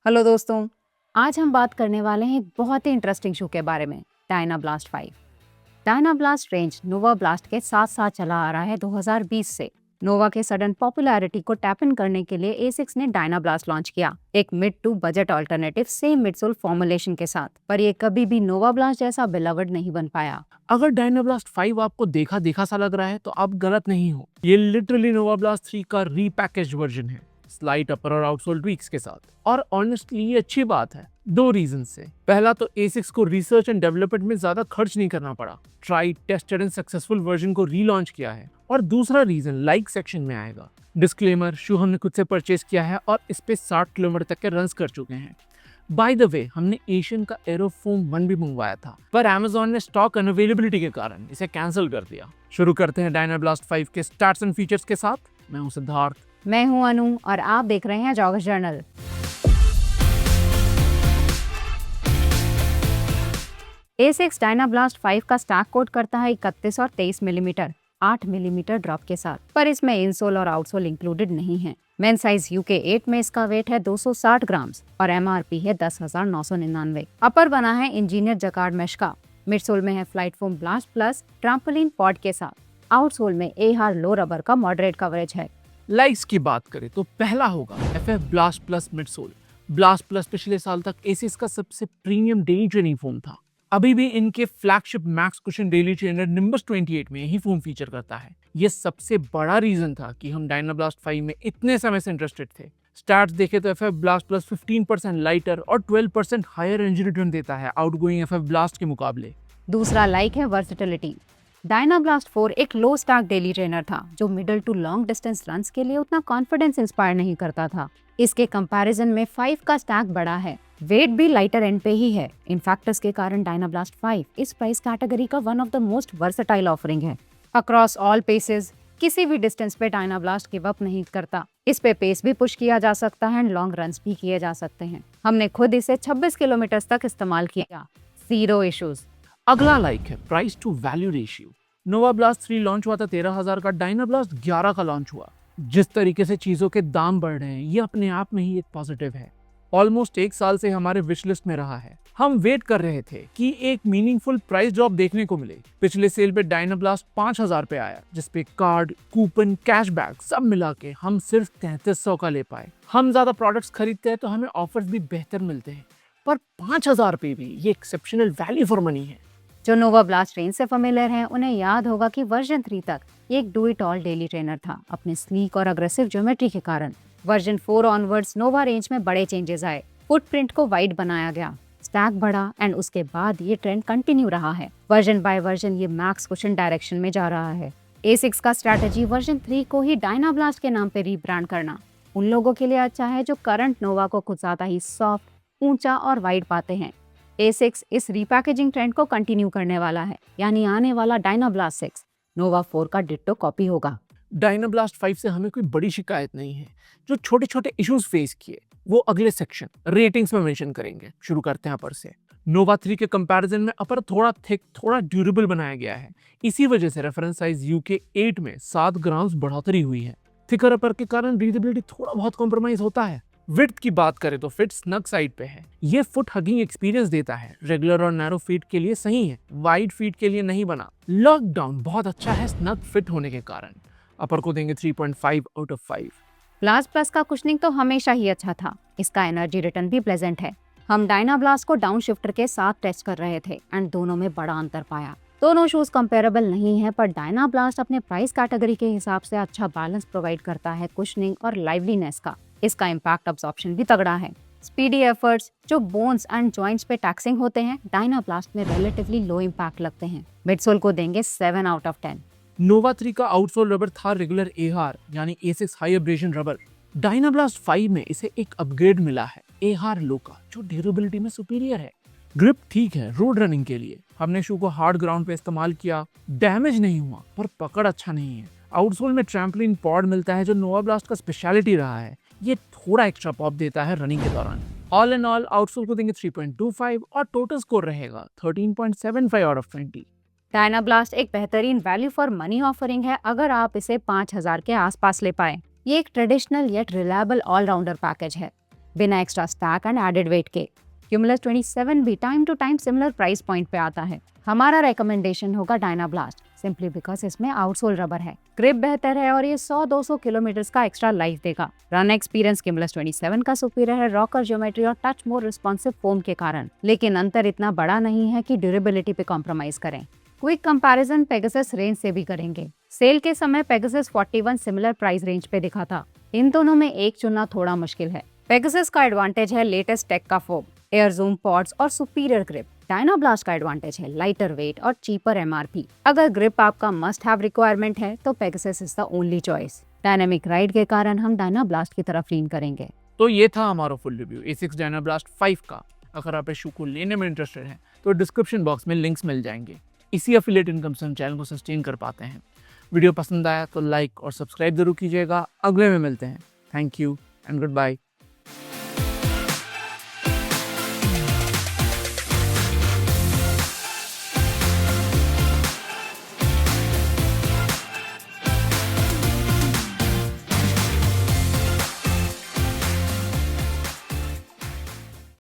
Hello दोस्तों, आज हम बात करने वाले हैं एक बहुत ही इंटरेस्टिंग शू के बारे में, डायनाब्लास्ट 5। डायनाब्लास्ट रेंज नोवा ब्लास्ट के साथ साथ चला आ रहा है 2020 से। नोवा के सडन पॉपुलैरिटी को टैप इन करने के लिए A6 ने डायनाब्लास्ट लॉन्च किया, एक mid to budget alternative same midsole formulation के साथ, पर ये कभी भी नोवा ब्लास्ट जैसा बिलवर्ड नहीं बन पाया। अगर डायनाब्लास्ट 5 आपको देखा देखा सा लग रहा है तो आप गलत नहीं हो। ये लिटरली नोवा ब्लास्ट 3 का रीपैकेज्ड वर्जन है, स्लाइट अपर और आउटसोल ट्वीक्स के साथ। और ऑनेस्टली ये अच्छी बात है, दो रीजन से। पहला तो A6 को रिसर्च एंड डेवलपमेंट में ज्यादा खर्च नहीं करना पड़ा, try tested and successful version को रीलॉन्च किया है। और दूसरा रीजन लाइक सेक्शन में आएगा। डिस्क्लेमर, शू हमने खुद से परचेज किया है और इस पे 60 किलोमीटर तक के रन्स कर चुके हैं। बाय द वे, हमने एशियन का एरोफोम 1 भी मंगवाया था, पर Amazon ने स्टॉक अनअवेलेबिलिटी के कारण इसे कैंसिल कर दिया। शुरू करते हैं डायनाब्लास्ट 5 के स्टैट्स एंड फीचर्स के साथ। मैं हूं सिद्धार्थ। मैं हूं अनु और आप देख रहे हैं जॉगर्स जर्नल। A6 डायनाब्लास्ट 5 का स्टैक कोड करता है 31 और 23 मिलीमीटर 8 मिलीमीटर ड्रॉप के साथ, पर इसमें इनसोल और आउटसोल इंक्लूडेड नहीं है। मेन साइज UK 8 में इसका वेट है 260 ग्राम्स और MRP है 10,999। अपर बना है इंजीनियर जकार्ड मैश का। मिडसोल में है flight foam blast plus trampoline pod के साथ। आउटसोल में AR लो रबर का मॉडरेट कवरेज है। लाइक्स की बात करें तो पहला होगा FF blast plus midsole. Blast plus पिछले साल तक एसिस का सबसे प्रीमियम डेली ट्रेनिंग फोम था। अभी भी इनके flagship max cushion daily trainer nimbus 28 में यही फोम फीचर करता है। ये सबसे बड़ा रीजन था कि हम डायनाब्लास्ट 5 में इतने समय से इंटरेस्टेड थे। स्टैट्स देखे तो FF ब्लास्ट प्लस 15% लाइटर और 12% हायर इंजन रिटर्न देता है आउटगोइंग FF ब्लास्ट के मुकाबले। दूसरा लाइक है वर्सेटिलिटी। डायनाब्लास्ट 4 एक लो स्टैक डेली ट्रेनर था जो middle to long distance runs के लिए उतना कॉन्फिडेंस इंस्पायर नहीं करता था। इसके कंपैरिजन में 5 का स्टैक बड़ा है, वेट भी लाइटर एंड पे ही है। इन फैक्टर्स के कारण डायनाब्लास्ट 5 इस प्राइस कैटेगरी का one of the most versatile offering है। अक्रॉस ऑल पेसेस किसी भी डिस्टेंस पे डायनाब्लास्ट गिव अप नहीं करता। इस पे पेस भी पुश किया जा सकता है एंड लॉन्ग रन्स भी किए जा सकते हैं। हमने खुद इसे 26 किलोमीटर तक इस्तेमाल किया, जीरो इश्यूज। अगला लाइक है price to value ratio. Nova Blast 3 लॉन्च हुआ था 13,000 का, डायनाब्लास्ट 11 का लॉन्च हुआ। जिस तरीके से चीजों के दाम बढ़ रहे हैं, ये अपने आप में ही एक पॉजिटिव है। ऑलमोस्ट 1 साल से हमारे विश लिस्ट में रहा है। हम वेट कर रहे थे कि एक मीनिंगफुल प्राइस ड्रॉप देखने को मिले। पिछले सेल पे डायनाब्लास्ट 5,000 पे आया, जिसपे कार्ड, कूपन, कैशबैक सब मिला के हम सिर्फ 3300 का ले पाए। हम ज्यादा प्रोडक्ट्स खरीदते हैं तो हमें ऑफर्स भी बेहतर मिलते हैं, पर 5,000 पे भी ये एक्सेप्शनल वैल्यू फॉर मनी है। जो नोवा ब्लास्ट रेंज से फेमिलियर हैं, उन्हें याद होगा कि वर्जन 3 तक ये एक do it all daily trainer था अपने स्लीक और अग्रेसिव ज्योमेट्री के कारण। वर्जन 4 ऑनवर्ड्स नोवा रेंज में बड़े चेंजेस आए। फुटप्रिंट को वाइड बनाया गया, स्टैक बढ़ा एंड उसके बाद ये ट्रेंड कंटिन्यू रहा है। वर्जन बाय वर्जन ये मैक्स कुशन डायरेक्शन में जा रहा है। A6 का स्ट्रैटेजी वर्जन 3 को ही डायनाब्लास्ट के नाम पे रीब्रांड करना उन लोगों के लिए अच्छा है जो करंट नोवा को कुछ ज्यादा ही सॉफ्ट, ऊंचा और वाइड पाते हैं। A6 इस रीपैकेजिंग ट्रेंड को कंटिन्यू करने वाला है, यानी आने वाला डायनाब्लास्ट 6 नोवा 4 का डिट्टो कॉपी होगा। डायनाब्लास्ट 5 से हमें कोई बड़ी शिकायत नहीं है। जो छोटे छोटे इश्यूज फेस किए वो अगले सेक्शन रेटिंग्स में मेंशन करेंगे। शुरू करते हैं अपर से। नोवा 3 के कंपैरिजन में अपर थोड़ा थिक, थोड़ा ड्यूरेबल बनाया गया है। इसी वजह से रेफरेंस साइज UK 8 में 7 ग्राम्स बढ़ोतरी हुई है। थिकर अपर के कारण रीडेबिलिटी थोड़ा बहुत कॉम्प्रोमाइज होता है। विड्थ की बात करें तो फिट स्नग साइड पे है। ये फुट हगिंग एक्सपीरियंस देता है। रेगुलर और नैरो फीट के लिए सही है, वाइड फीट के लिए नहीं बना। लॉकडाउन बहुत अच्छा है स्नग फिट होने के कारण। अपर को देंगे 3.5 आउट ऑफ 5। ब्लास्ट प्लस का कुशनिंग तो हमेशा ही अच्छा था, इसका एनर्जी रिटर्न भी प्लेजेंट है। हम डायनाब्लास्ट को डाउन शिफ्टर के साथ टेस्ट कर रहे थे एंड दोनों में बड़ा अंतर पाया। दोनों शूज कंपेरेबल नहीं है, पर डायनाब्लास्ट अपने प्राइस कैटेगरी के हिसाब से अच्छा बैलेंस प्रोवाइड करता है कुशनिंग और लाइवलीनेस का। इसका इम्पैक्ट अब्सॉर्प्शन भी तगड़ा है। स्पीडी एफर्ट्स जो बोन्स एंड जॉइंट्स पे टैक्सिंग होते हैं, डायनाब्लास्ट में रिलेटिवली लो इम्पैक्ट लगते हैं। मिडसोल को देंगे 7 आउट ऑफ 10। नोवा 3 का आउटसोल रबर था रेगुलर AR यानी A6 हाई एब्रेशन रबर। डायनाब्लास्ट 5 में इसे एक अपग्रेड मिला है AR लो का, जो ड्यूरेबिलिटी में सुपीरियर है। ग्रिप ठीक है रोड रनिंग के लिए। हमने शू को हार्ड ग्राउंड पे इस्तेमाल किया, डैमेज नहीं हुआ, पर पकड़ अच्छा नहीं है। आउटसोल में ट्रैम्पलिन पॉड मिलता है जो नोवा ब्लास्ट का स्पेशलिटी रहा है। ये थोड़ा एक्स्ट्रा पॉप देता है रनिंग के दौरान। ऑल इन ऑल आउटसोल को देंगे 3.25 और टोटल स्कोर रहेगा 13.75 आउट ऑफ 20। डायनाब्लास्ट एक बेहतरीन वैल्यू फॉर मनी ऑफरिंग है अगर आप इसे 5,000 के आसपास ले पाए। ये एक traditional yet reliable allrounder package है। बिना extra stack and added weight के। क्यूमुलस 27 भी time to time similar price point पे आता है। हमारा रेकमेंडेशन होगा डायनाब्लास्ट, सिंपली बिकॉज इसमें आउटसोल रबर है, ग्रिप बेहतर है और ये 100-200 किलोमीटर का एक्स्ट्रा लाइफ देगा। रन एक्सपीरियंस क्यूमुलस 27 का सुपीरियर है रॉकर ज्योमेट्री और टच मोर रिस्पॉन्सिव फोम के कारण, लेकिन अंतर इतना बड़ा नहीं है कि ड्यूरेबिलिटी पे कॉम्प्रोमाइज करें। क्विक कंपैरिजन पेगासस रेंज से भी करेंगे। सेल के समय पेगासस 41 सिमिलर प्राइस रेंज पे दिखा था। इन दोनों में एक चुनना थोड़ा मुश्किल है। पेगासस का एडवांटेज है लेटेस्ट टेक का फोम, एयर जूम पॉड्स और सुपीरियर ग्रिप। डायनाब्लास्ट का एडवांटेज है लाइटर वेट और चीपर एमआरपी। अगर ग्रिप आपका मस्ट हैव रिक्वायरमेंट है तो Pegasus is the only choice. Dynamic ride के कारण हम डायनाब्लास्ट की तरफ लीन करेंगे। तो ये था हमारा फुल रिव्यू A6 डायनाब्लास्ट 5 का। अगर आप इस शू को लेने में इंटरेस्टेड हैं तो डिस्क्रिप्शन बॉक्स में लिंक्स मिल जाएंगे। इसी एफिलिएट इनकम से हम चैनल को सस्टेन कर पाते हैं। वीडियो पसंद आया तो लाइक और सब्सक्राइब जरूर कीजिएगा। अगले में मिलते हैं। Thank you and good bye.